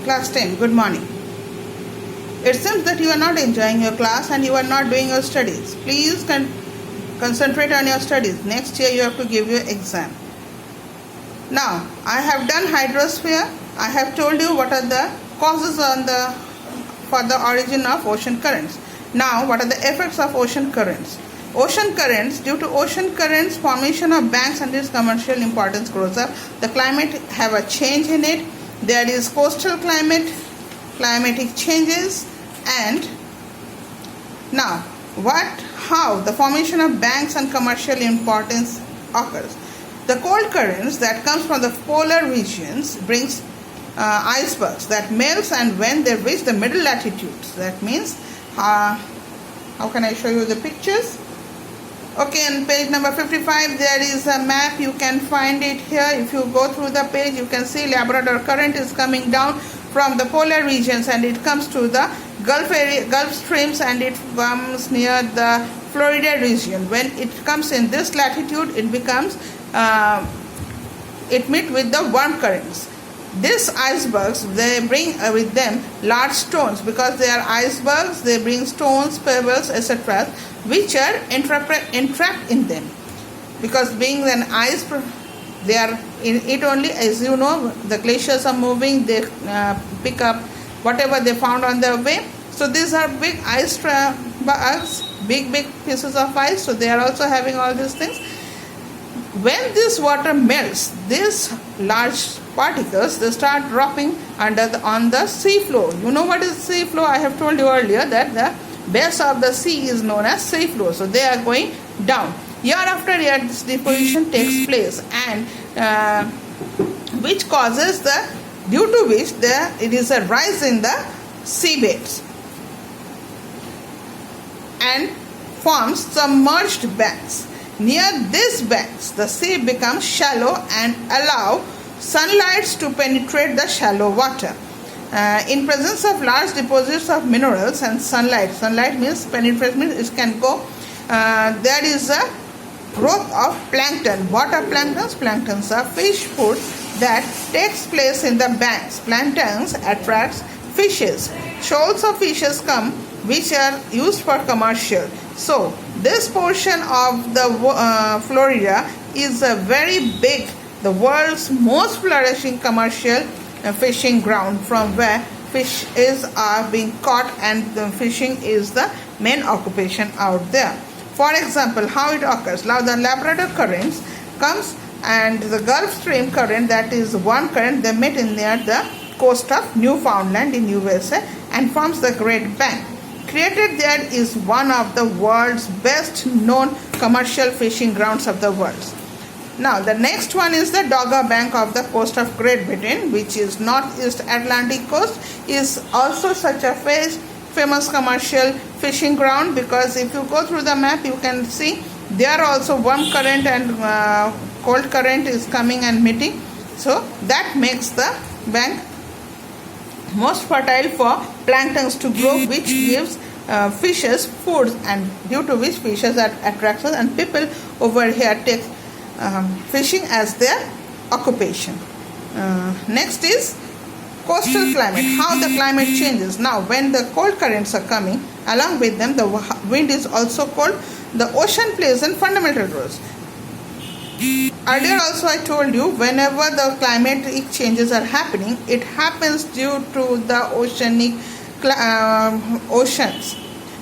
Class 10, good morning. It seems that you are not enjoying your class and you are not doing your studies. Please concentrate on your studies. Next year you have to give your exam. Now, I have done hydrosphere. I have told you what are the causes for the origin of ocean currents. Now, what are the effects of ocean currents? Ocean currents, due to ocean currents, formation of banks and its commercial importance grows up. The climate have a change in it. There is coastal climate, climatic changes, and now how the formation of banks and commercial importance occurs. The cold currents that comes from the polar regions brings icebergs that melts, and when they reach the middle latitudes, that means how can I show you the pictures? Okay, on page number 55 there is a map. You can find it here. If you go through the page, you can see Labrador current is coming down from the polar regions and it comes to the Gulf streams, and it comes near the Florida region. When it comes in this latitude, it becomes it meets with the warm currents. These icebergs, they bring with them large stones. Because they are icebergs, they bring stones, pebbles, etc., which are entrapped in them. Because being an ice, they are in it only. As you know, the glaciers are moving, they pick up whatever they found on their way. So these are big ice bugs, big pieces of ice. So they are also having all these things. When this water melts, these large particles, they start dropping on the sea floor. You know what is sea floor? I have told you earlier that the base of the sea is known as sea floor. So they are going down. Year after year, this deposition takes place, and which causes due to which it is a rise in the seabeds and forms submerged banks. Near these banks, the sea becomes shallow and allow sunlight to penetrate the shallow water. In presence of large deposits of minerals and sunlight means penetration, means it can go. There is a growth of plankton. What are planktons? Planktons are fish food that takes place in the banks. Planktons attracts fishes. Shoals of fishes come, which are used for commercial. So this portion of the Florida is a very big, the world's most flourishing commercial fishing ground, from where fish are being caught, and the fishing is the main occupation out there. For example, how it occurs. Now the Labrador currents comes and the Gulf Stream current, that is one current, they meet near the coast of Newfoundland in USA and forms the Great Bank. Created there is one of the world's best known commercial fishing grounds of the world. Now the next one is the Dogger Bank of the coast of Great Britain, which is northeast Atlantic coast, is also such a famous commercial fishing ground. Because if you go through the map, you can see there also warm current and cold current is coming and meeting. So that makes the bank most fertile for planktons to grow, which gives fishes food, and due to which fishes are attracted, and people over here take fishing as their occupation. Next is coastal climate, how the climate changes. Now when the cold currents are coming, along with them the wind is also cold. The ocean plays a fundamental role. Earlier also I told you, whenever the climatic changes are happening, it happens due to the oceans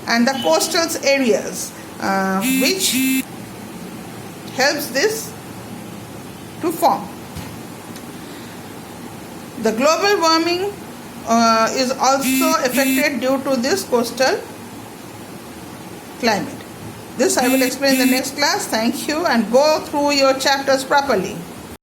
and the coastal areas, which helps this to form. The global warming is also affected due to this coastal climate. This I will explain in the next class. Thank you, and go through your chapters properly.